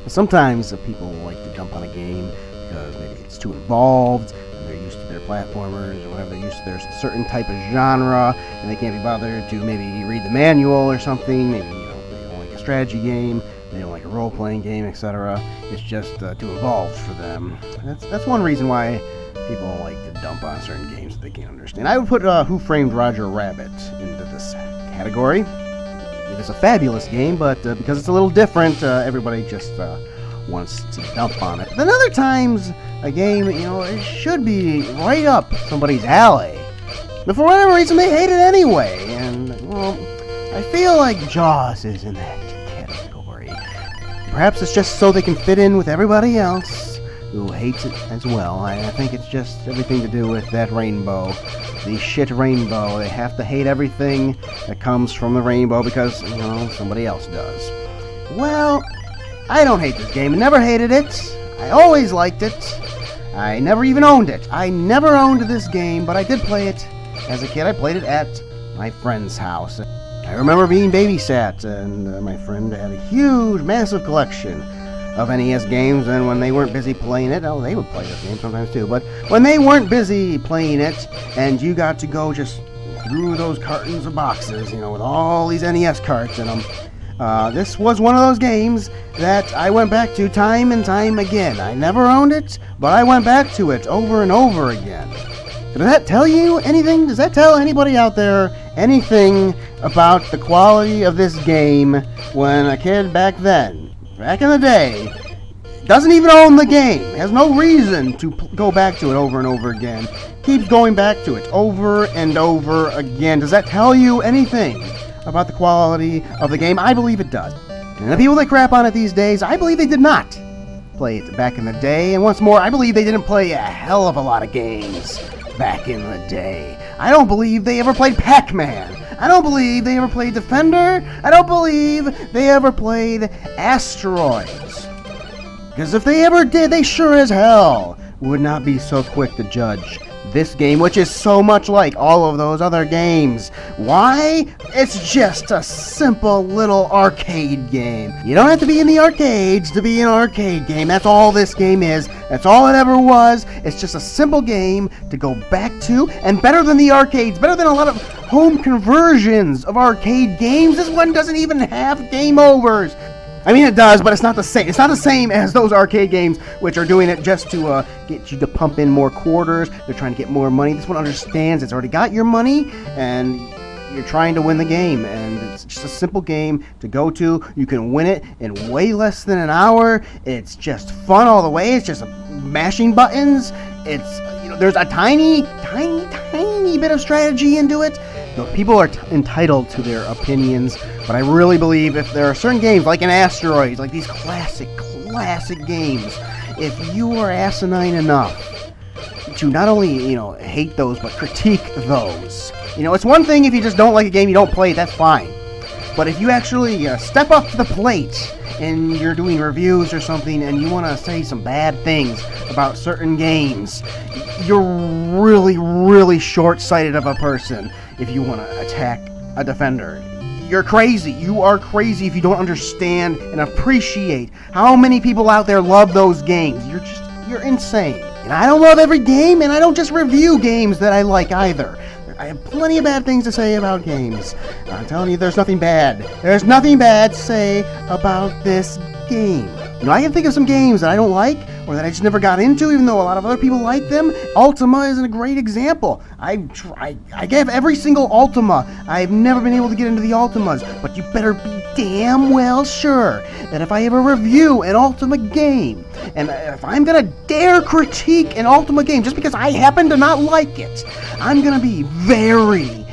Sometimes people like to dump on a game because maybe it's too involved, and they're used to their platformers or whatever, they're used to their certain type of genre, and they can't be bothered to maybe read the manual or something. Maybe they don't like a strategy game, they don't like a role-playing game, etc. It's just too involved for them. That's one reason why people like to dump on certain games that they can't understand. I would put Who Framed Roger Rabbit into this category. It is a fabulous game, but because it's a little different, everybody just wants to dump on it. But then other times, a game, it should be right up somebody's alley. But for whatever reason, they hate it anyway. And, well, I feel like Jaws is in that category. Perhaps it's just so they can fit in with everybody else who hates it as well. I think it's just everything to do with that rainbow. The shit rainbow. They have to hate everything that comes from the rainbow because, somebody else does. Well, I don't hate this game. I never hated it. I always liked it. I never even owned it. I never owned this game, but I did play it as a kid. I played it at my friend's house. I remember being babysat, and my friend had a huge, massive collection of NES games, and when they weren't busy playing it, they would play this game sometimes too, but when they weren't busy playing it, and you got to go just through those cartons of boxes, with all these NES carts in them, this was one of those games that I went back to time and time again. I never owned it, but I went back to it over and over again. So does that tell you anything? Does that tell anybody out there anything about the quality of this game when a kid back in the day, doesn't even own the game, has no reason to go back to it over and over again, keeps going back to it over and over again? Does that tell you anything about the quality of the game? I believe it does. And the people that crap on it these days, I believe they did not play it back in the day. And once more, I believe they didn't play a hell of a lot of games back in the day. I don't believe they ever played Pac-Man. I don't believe they ever played Defender. I don't believe they ever played Asteroids. Because if they ever did, they sure as hell would not be so quick to judge this game, which is so much like all of those other games. Why? It's just a simple little arcade game. You don't have to be in the arcades to be an arcade game. That's all this game is. That's all it ever was. It's just a simple game to go back to, and better than the arcades, better than a lot of home conversions of arcade games. This one doesn't even have game overs. I mean, it does, but it's not the same. It's not the same as those arcade games, which are doing it just to get you to pump in more quarters. They're trying to get more money. This one understands it's already got your money, and you're trying to win the game. And it's just a simple game to go to. You can win it in way less than an hour. It's just fun all the way. It's just mashing buttons. It's, there's a tiny bit of strategy into it. People are entitled to their opinions, but I really believe if there are certain games, like in Asteroids, like these classic games, if you are asinine enough to not only, hate those, but critique those. It's one thing if you just don't like a game, you don't play it, that's fine. But if you actually step up to the plate and you're doing reviews or something and you want to say some bad things about certain games, you're really, really short-sighted of a person if you want to attack a Defender. You're crazy. You are crazy if you don't understand and appreciate how many people out there love those games. You're insane. And I don't love every game, and I don't just review games that I like either. I have plenty of bad things to say about games. I'm telling you, there's nothing bad. There's nothing bad to say about this game. I can think of some games that I don't like, or that I just never got into, even though a lot of other people like them. Ultima is a great example. I gave every single Ultima. I've never been able to get into the Ultimas, but you better be damn well sure that if I ever review an Ultima game, and if I'm gonna dare critique an Ultima game just because I happen to not like it, I'm gonna be very,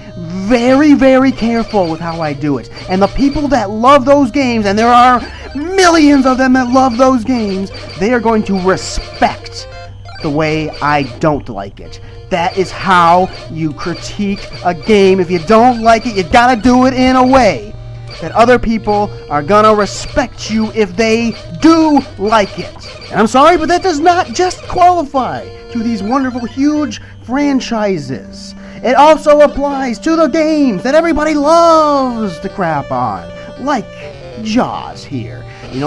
very, very careful with how I do it. And the people that love those games, and there are millions of them that love those games, they are going to respect the way I don't like it. That is how you critique a game. If you don't like it, you gotta do it in a way that other people are gonna respect you if they do like it. And I'm sorry, but that does not just qualify to these wonderful, huge franchises. It also applies to the games that everybody loves to crap on, like Jaws here.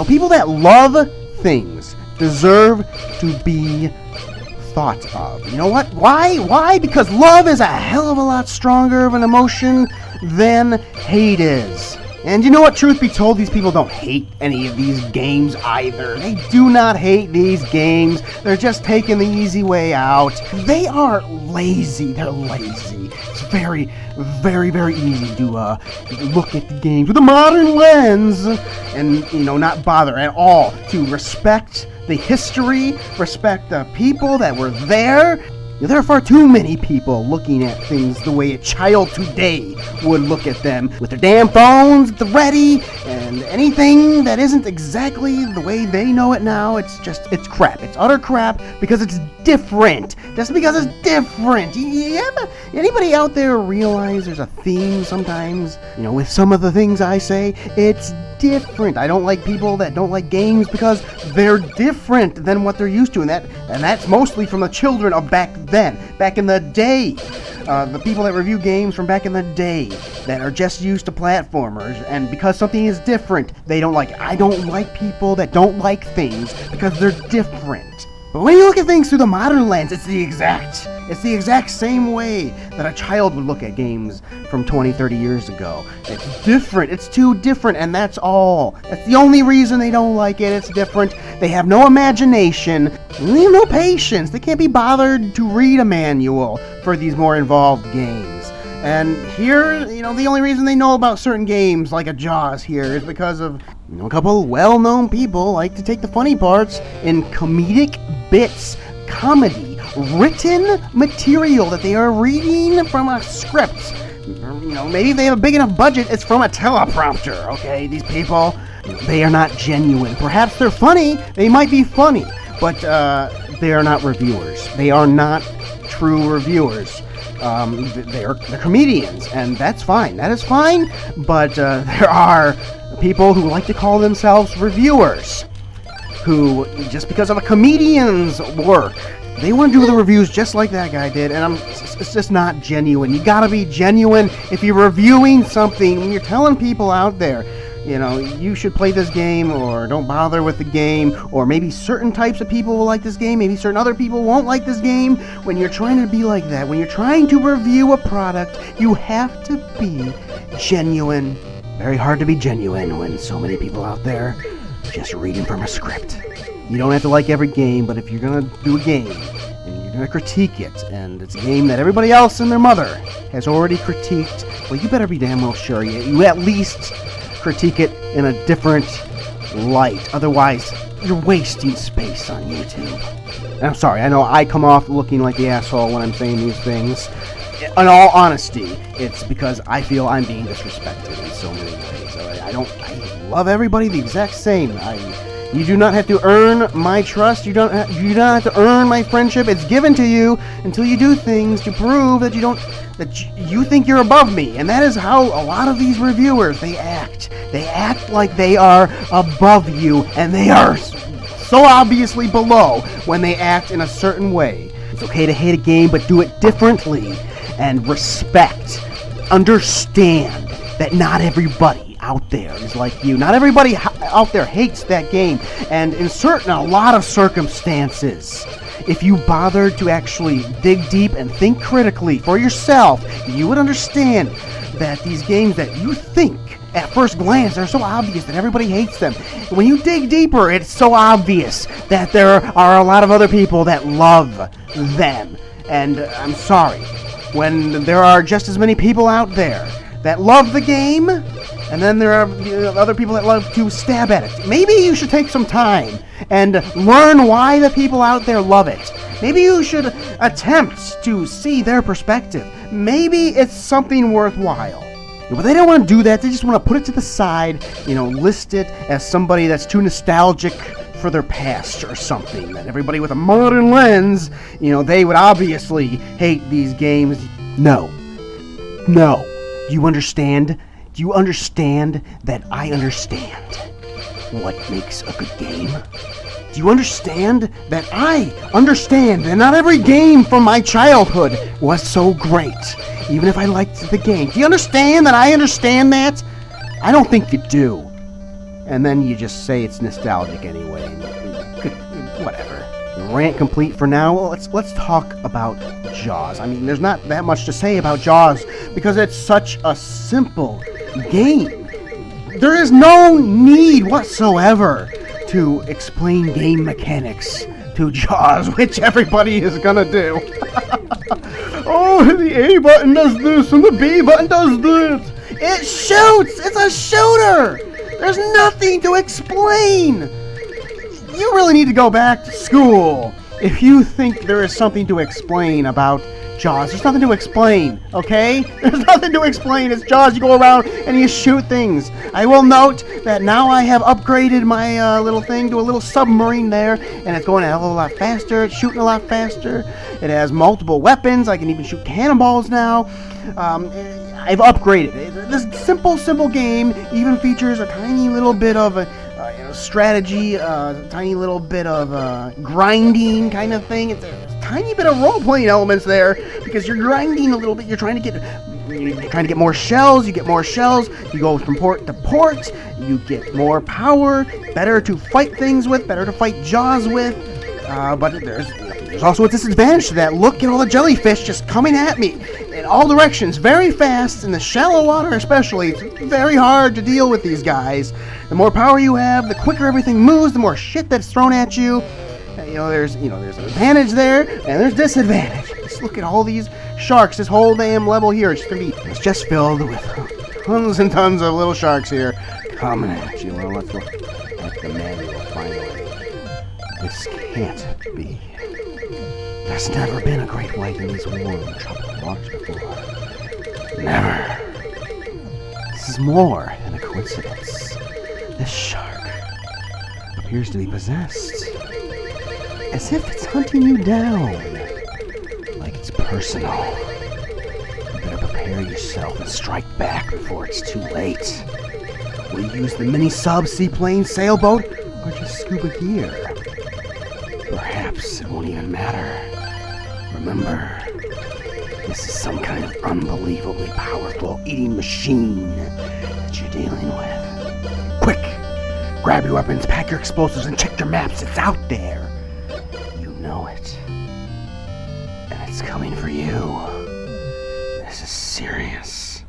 People that love things deserve to be thought of. You know what? Why? Because love is a hell of a lot stronger of an emotion than hate is. And you know what? Truth be told, these people don't hate any of these games either. They do not hate these games. They're just taking the easy way out. They are lazy. They're lazy. It's very, very, very easy to look at the games with a modern lens and, not bother at all to respect the history, respect the people that were there. There are far too many people looking at things the way a child today would look at them, with their damn phones at the ready, and anything that isn't exactly the way they know it now, it's crap. It's utter crap because it's different. Just because it's different. Anybody out there realize there's a theme sometimes? With some of the things I say, it's different. I don't like people that don't like games because they're different than what they're used to, and that's mostly from the children of back in the day. The people that review games from back in the day that are just used to platformers, and because something is different, they don't like it. I don't like people that don't like things because they're different. But when you look at things through the modern lens, it's the exact same way that a child would look at games from 20, 30 years ago. It's different. It's too different, and that's all. That's the only reason they don't like it. It's different. They have no imagination. They have no patience. They can't be bothered to read a manual for these more involved games. And here, the only reason they know about certain games, like a Jaws here, is because of, a couple well-known people like to take the funny parts in comedic bits, comedy, written material that they are reading from a script. Maybe if they have a big enough budget, it's from a teleprompter, okay? These people, they are not genuine. Perhaps they're funny, they might be funny, but they are not reviewers. They are not true reviewers. They're comedians, and that's fine. That is fine, but there are people who like to call themselves reviewers, who, just because of a comedian's work, they want to do the reviews just like that guy did, and it's just not genuine. You gotta be genuine if you're reviewing something. When you're telling people out there, you should play this game, or don't bother with the game, or maybe certain types of people will like this game, maybe certain other people won't like this game. When you're trying to be like that, when you're trying to review a product, you have to be genuine. Very hard to be genuine when so many people out there just reading from a script. You don't have to like every game, but if you're going to do a game and you're going to critique it, and it's a game that everybody else and their mother has already critiqued, well, you better be damn well sure you at least critique it in a different light. Otherwise, you're wasting space on YouTube. And I'm sorry, I know I come off looking like the asshole when I'm saying these things. In all honesty, it's because I feel I'm being disrespected in so many ways. I love everybody the exact same. You do not have to earn my trust. You do not have to earn my friendship. It's given to you until you do things to prove that you think you're above me. And that is how a lot of these reviewers, they act. They act like they are above you, and they are so obviously below when they act in a certain way. It's okay to hate a game, but do it differently, and respect. Understand that not everybody out there is like you. Not everybody out there hates that game, and in a lot of circumstances, if you bothered to actually dig deep and think critically for yourself, you would understand that these games that you think at first glance are so obvious that everybody hates them. When you dig deeper, it's so obvious that there are a lot of other people that love them. And I'm sorry, when there are just as many people out there that love the game, and then there are other people that love to stab at it. Maybe you should take some time and learn why the people out there love it. Maybe you should attempt to see their perspective. Maybe it's something worthwhile. But they don't want to do that. They just want to put it to the side, list it as somebody that's too nostalgic for their past or something. That everybody with a modern lens, they would obviously hate these games. No. Do you understand? Do you understand that I understand what makes a good game? Do you understand that I understand that not every game from my childhood was so great, even if I liked the game? Do you understand that I understand that? I don't think you do. and then you just say it's nostalgic anyway. Whatever. Rant complete for now. Well, let's talk about Jaws. I mean, there's not that much to say about Jaws because it's such a simple game. There is no need whatsoever to explain game mechanics to Jaws, which everybody is gonna do. Oh, the A button does this and the B button does this. It shoots! It's a shooter! There's nothing to explain! You really need to go back to school if you think there is something to explain about Jaws. There's nothing to explain, okay? There's nothing to explain. It's Jaws. You go around and you shoot things. I will note that now I have upgraded my little thing to a little submarine there, and it's going a hell of a lot faster. It's shooting a lot faster. It has multiple weapons. I can even shoot cannonballs now. I've upgraded it. This simple game even features a tiny little bit of a strategy, tiny little bit of grinding kind of thing. It's a tiny bit of role-playing elements there because you're grinding a little bit. You're trying to get more shells. You get more shells. You go from port to port. You get more power. Better to fight things with. Better to fight Jaws with. But there's also a disadvantage to that. Look at all the jellyfish just coming at me in all directions, very fast, in the shallow water especially. It's very hard to deal with these guys. The more power you have, the quicker everything moves, the more shit that's thrown at you. There's an advantage there, and there's disadvantage. Just look at all these sharks. This whole damn level here, it's just filled with tons and tons of little sharks here coming at you. Well, let's look at the manual finally. This can't be. There's never been a great white in these warm, tropical waters before. Never. This is more than a coincidence. This shark appears to be possessed. As if it's hunting you down. Like it's personal. You better prepare yourself and strike back before it's too late. Will you use the mini-sub, seaplane, sailboat, or just scuba gear? Perhaps it won't even matter. Remember, this is some kind of unbelievably powerful eating machine that you're dealing with. Quick! Grab your weapons, pack your explosives, and check your maps. It's out there. You know it. And it's coming for you. This is serious.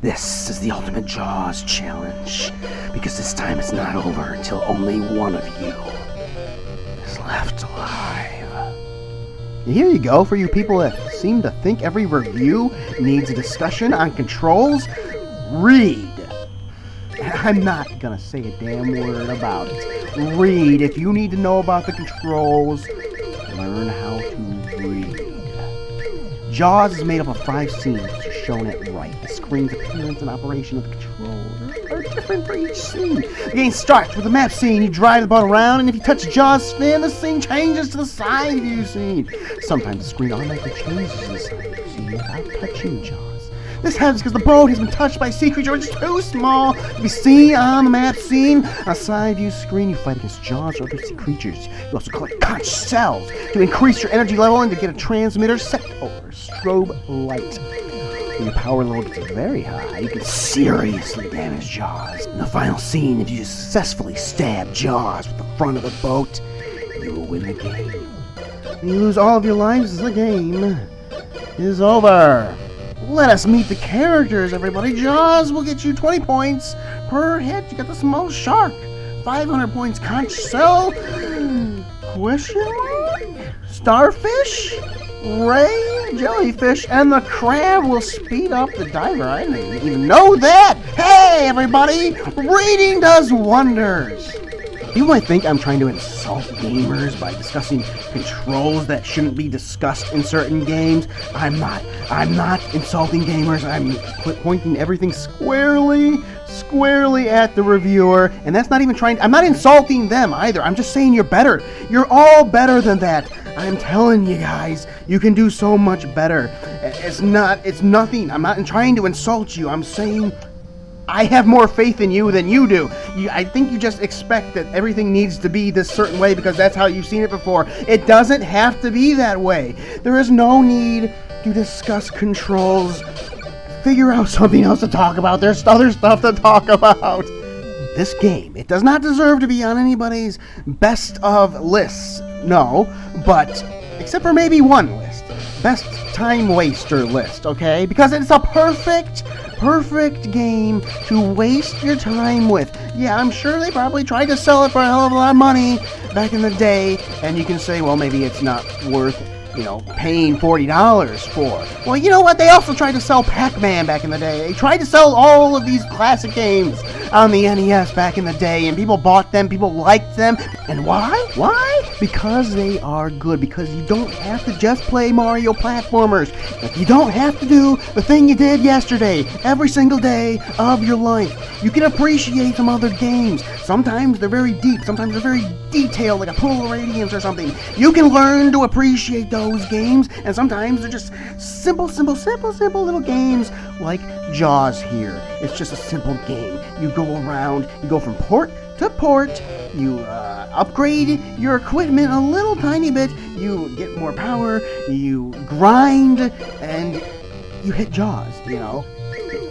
This is the ultimate Jaws challenge. Because this time it's not over until only one of you is left alive. Here you go, for you people that seem to think every review needs a discussion on controls. Read. I'm not gonna say a damn word about it. Read. If you need to know about the controls, learn how to read. Jaws is made up of 5 scenes, which are shown at right. The screen's appearance and operation of the controls are different for each scene. The game starts with the map scene. You drive the boat around, and if you touch Jaws' fin, the scene changes to the side view scene. Sometimes the screen automatically changes to the side view scene without touching Jaws. This happens because the boat has been touched by a sea creature which is too small to be seen on the map scene. On a side view screen, you fight against Jaws or other sea creatures. You also collect conch cells to increase your energy level and to get a transmitter set over strobe light. When your power level gets very high, you can seriously damage Jaws. In the final scene, if you successfully stab Jaws with the front of the boat, you will win the game. When you lose all of your lives, the game is over. Let us meet the characters, everybody. Jaws will get you 20 points per hit. You got the small shark. 500 points conch cell. Question mark? Starfish? Ray? Jellyfish? And the crab will speed up the diver. I didn't even know that. Hey, everybody. Reading does wonders. People might think I'm trying to insult gamers by discussing controls that shouldn't be discussed in certain games. I'm not insulting gamers. I'm pointing everything squarely at the reviewer. And that's not even I'm not insulting them either. I'm just saying you're better. You're all better than that. I'm telling you guys, you can do so much better. It's nothing. I'm not trying to insult you. I'm saying I have more faith in you than you do. I think you just expect that everything needs to be this certain way because that's how you've seen it before. It doesn't have to be that way. There is no need to discuss controls. Figure out something else to talk about. There's other stuff to talk about. this game, it does not deserve to be on anybody's best of lists, no, but except for maybe one list, best time waster list, okay? Because it's a perfect game to waste your time with. Yeah, I'm sure they probably tried to sell it for a hell of a lot of money back in the day, and you can say, well, maybe it's not worth, paying $40 for. Well, you know what? They also tried to sell Pac-Man back in the day. They tried to sell all of these classic games on the NES back in the day, and people bought them, people liked them. And why? Because they are good. Because you don't have to just play Mario platformers. You don't have to do the thing you did yesterday, every single day of your life. You can appreciate some other games. Sometimes they're very deep, sometimes they're very detailed, like a Polar Radiance or something. You can learn to appreciate those games, and sometimes they're just simple little games like Jaws here. It's just a simple game. You go around, you go from port to port, you upgrade your equipment a little tiny bit, you get more power, you grind, and you hit Jaws,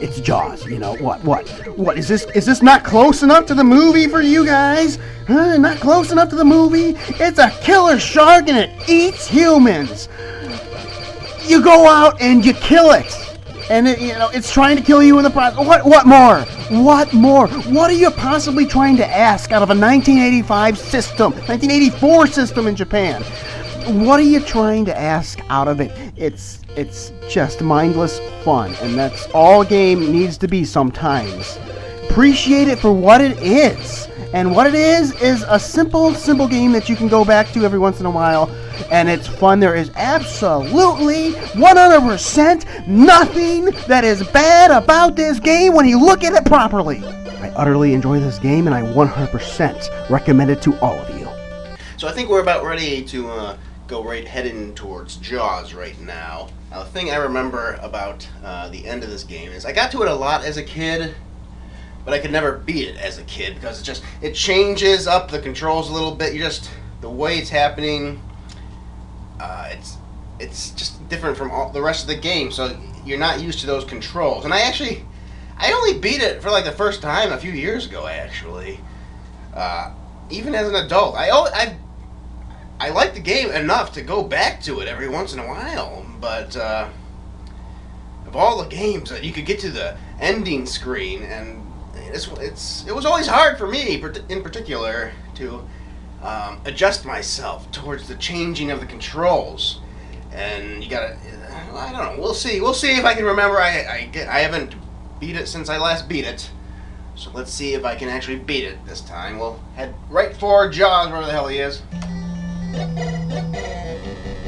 It's Jaws, What? Is this not close enough to the movie for you guys? Huh? Not close enough to the movie? It's a killer shark and it eats humans. You go out and you kill it. And it's trying to kill you in the process. What more? What are you possibly trying to ask out of a 1984 system in Japan? What are you trying to ask out of it? It's just mindless fun, and that's all a game needs to be sometimes. Appreciate it for what it is. And what it is a simple game that you can go back to every once in a while, and it's fun. There is absolutely 100% nothing that is bad about this game when you look at it properly. I utterly enjoy this game, and I 100% recommend it to all of you. So I think we're about ready to go heading towards Jaws right now. Now, the thing I remember about the end of this game is I got to it a lot as a kid, but I could never beat it as a kid because it changes up the controls a little bit. The way it's happening, it's just different from all the rest of the game, so you're not used to those controls. And I only beat it for like the first time a few years ago, actually. Even as an adult, I like the game enough to go back to it every once in a while, but of all the games that you could get to the ending screen, and it was always hard for me, in particular, to adjust myself towards the changing of the controls. And you gotta, I don't know. We'll see if I can remember. I haven't beat it since I last beat it, so let's see if I can actually beat it this time. We'll head right for Jaws, wherever the hell he is.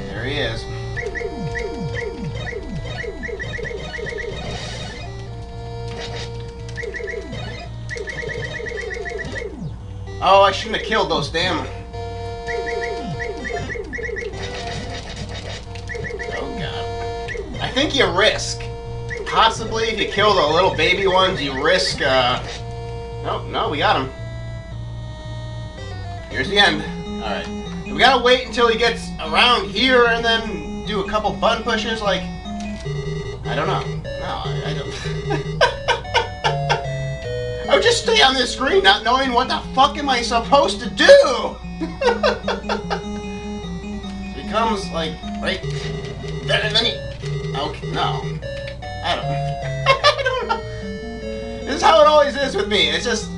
There he is. Oh, I shouldn't have killed those damn... Oh, God. I think you risk. Possibly, if you kill the little baby ones, you risk, No, we got him. Here's the end. Alright. We gotta wait until he gets around here and then do a couple button pushes, like... I don't know. No, I don't... I would just stay on this screen not knowing what the fuck am I supposed to do! It becomes like, right there, and then he... Okay, no. I don't know. This is how it always is with me. It's just...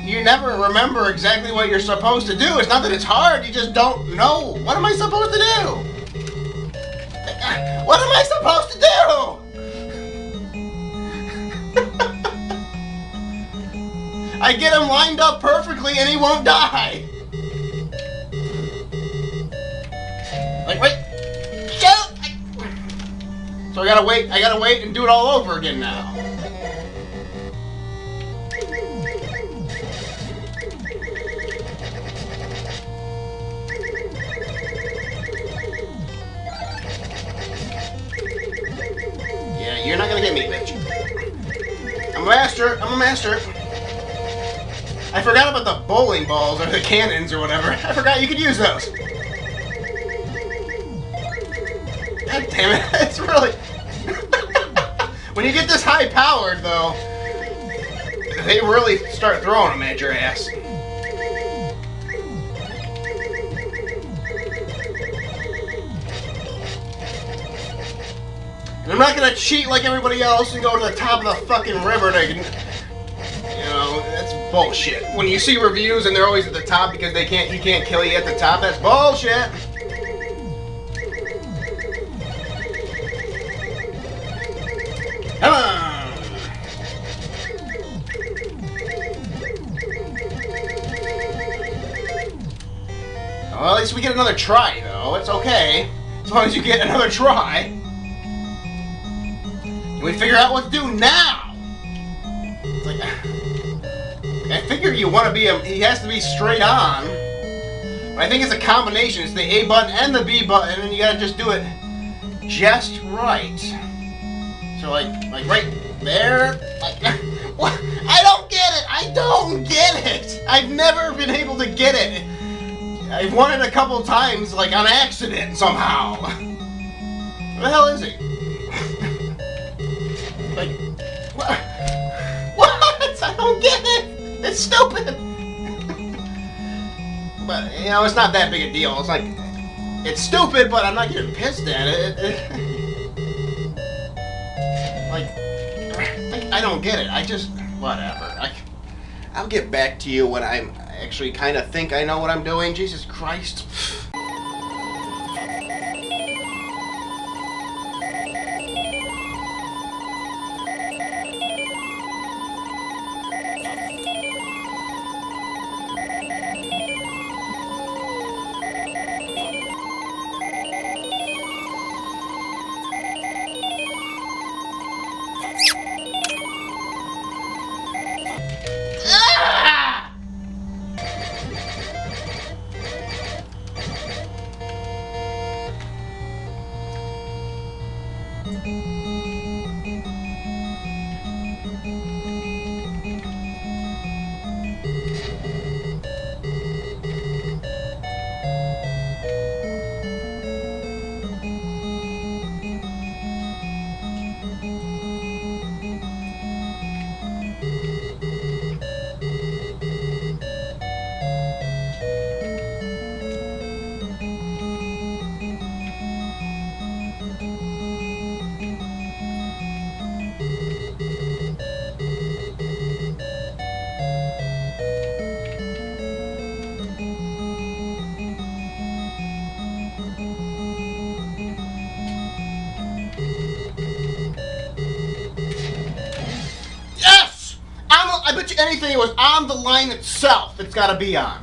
You never remember exactly what you're supposed to do. It's not that it's hard, you just don't know. What am I supposed to do? What am I supposed to do? I get him lined up perfectly and he won't die. Like, wait. Shoot! So I gotta wait and do it all over again now. Yeah, you're not gonna get me, bitch. I'm a master. I forgot about the bowling balls or the cannons or whatever. I forgot you could use those. God damn it, it's really... When you get this high powered, though, They really start throwing them at your ass. And I'm not gonna cheat like everybody else and go to the top of the fucking river to, you know, that's bullshit. When you see reviews and they're always at the top because he can't kill you at the top, that's bullshit. Come on. Well, at least we get another try, though. It's okay. As long as you get another try. Can we figure out what to do now? It's like, I figure you want to be he has to be straight on. But I think it's a combination. It's the A button and the B button, and you gotta just do it just right. So like right there. Like, what? I don't get it. I don't get it. I've never been able to get it. I've won it a couple times, like on accident somehow. Where the hell is he? Like, what? I don't get it. It's stupid. But you know, it's not that big a deal. It's like, it's stupid, but I'm not getting pissed at it. Like, I don't get it. I just, whatever. I'll get back to you when I actually kind of think I know what I'm doing. Jesus Christ. I bet you anything it was on the line itself. It's got to be on.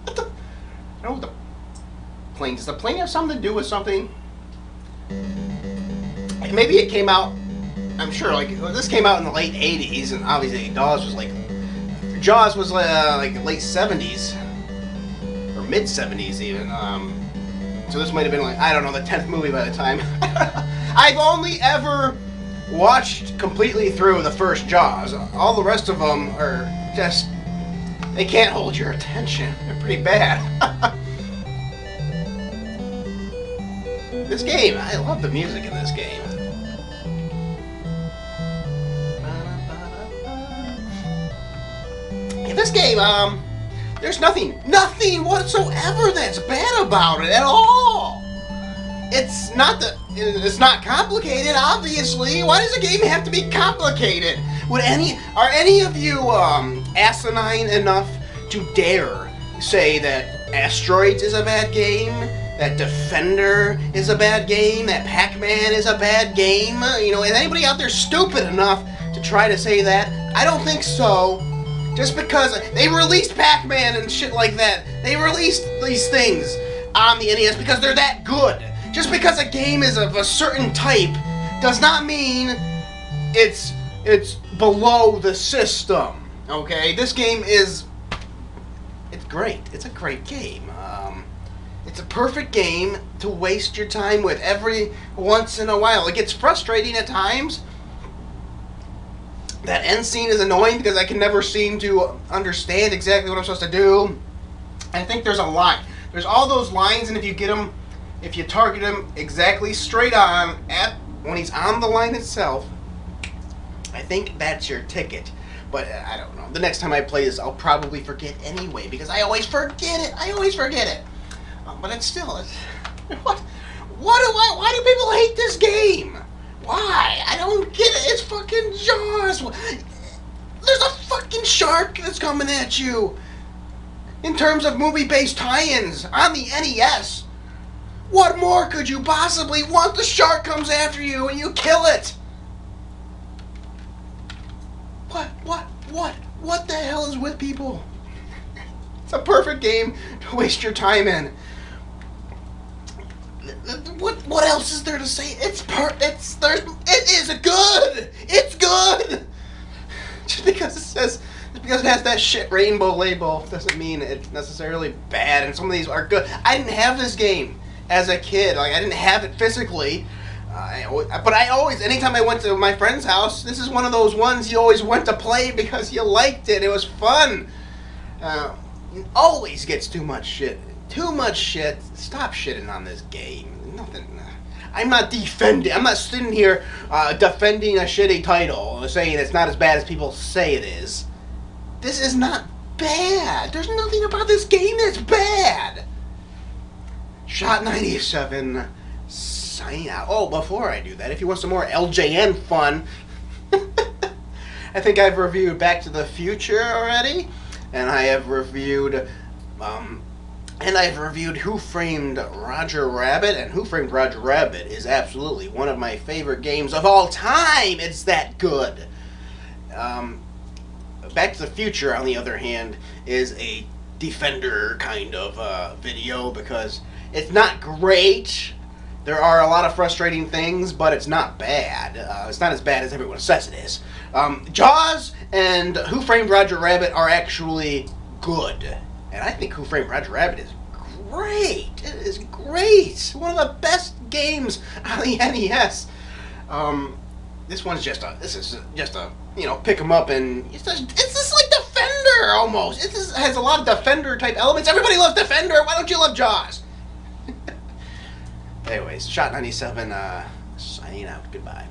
What the? I don't know what the plane. Does the plane have something to do with something? Maybe it came out. I'm sure. Like this came out in the late '80s, and obviously Jaws was like late '70s or mid '70s even. So this might have been like, I don't know, the 10th movie by the time. I've only ever watched completely through the first Jaws. All the rest of them are just, they can't hold your attention. They're pretty bad. This game, I love the music in this game. In this game, there's nothing whatsoever that's bad about it at all. It's not complicated, obviously. Why does a game have to be complicated? Are any of you asinine enough to dare say that Asteroids is a bad game, that Defender is a bad game, that Pac-Man is a bad game? You know, is anybody out there stupid enough to try to say that? I don't think so. Just because they released Pac-Man and shit like that. They released these things on the NES because they're that good. Just because a game is of a certain type does not mean it's below the system. Okay, this game it's great. It's a great game. It's a perfect game to waste your time with every once in a while. It gets frustrating at times. That end scene is annoying because I can never seem to understand exactly what I'm supposed to do. I think there's a line. There's all those lines, and if you target him exactly straight on when he's on the line itself, I think that's your ticket. But I don't know. The next time I play this, I'll probably forget anyway, because I always forget it. But it's still... Why do people hate this game? Why? I don't get it. It's fucking Jaws. There's a fucking shark that's coming at you. In terms of movie-based tie-ins on the NES. What more could you possibly want? The shark comes after you and you kill it. What the hell is with people? It's a perfect game to waste your time in. What else is there to say? It is good. It's good. Just because it has that shit rainbow label doesn't mean it's necessarily bad. And some of these are good. I didn't have this game as a kid. Like, I didn't have it physically. But I always, anytime I went to my friend's house, this is one of those ones you always went to play because you liked it. It was fun. Always gets too much shit. Too much shit. Stop shitting on this game. Nothing. I'm not defending. I'm not sitting here defending a shitty title, saying it's not as bad as people say it is. This is not bad. There's nothing about this game that's bad. Shot 97. Sign out. Oh, before I do that, if you want some more LJN fun, I think I've reviewed Back to the Future already, and I have reviewed, Who Framed Roger Rabbit, and Who Framed Roger Rabbit is absolutely one of my favorite games of all time. It's that good. Back to the Future, on the other hand, is a Defender kind of video because it's not great. There are a lot of frustrating things, but it's not bad. It's not as bad as everyone says it is. Jaws and Who Framed Roger Rabbit are actually good. And I think Who Framed Roger Rabbit is great. It is great. One of the best games on the NES. This is just a, pick 'em up and it's just like Defender almost. It just has a lot of Defender type elements. Everybody loves Defender. Why don't you love Jaws? Anyways, Shot 97, signing out. Goodbye.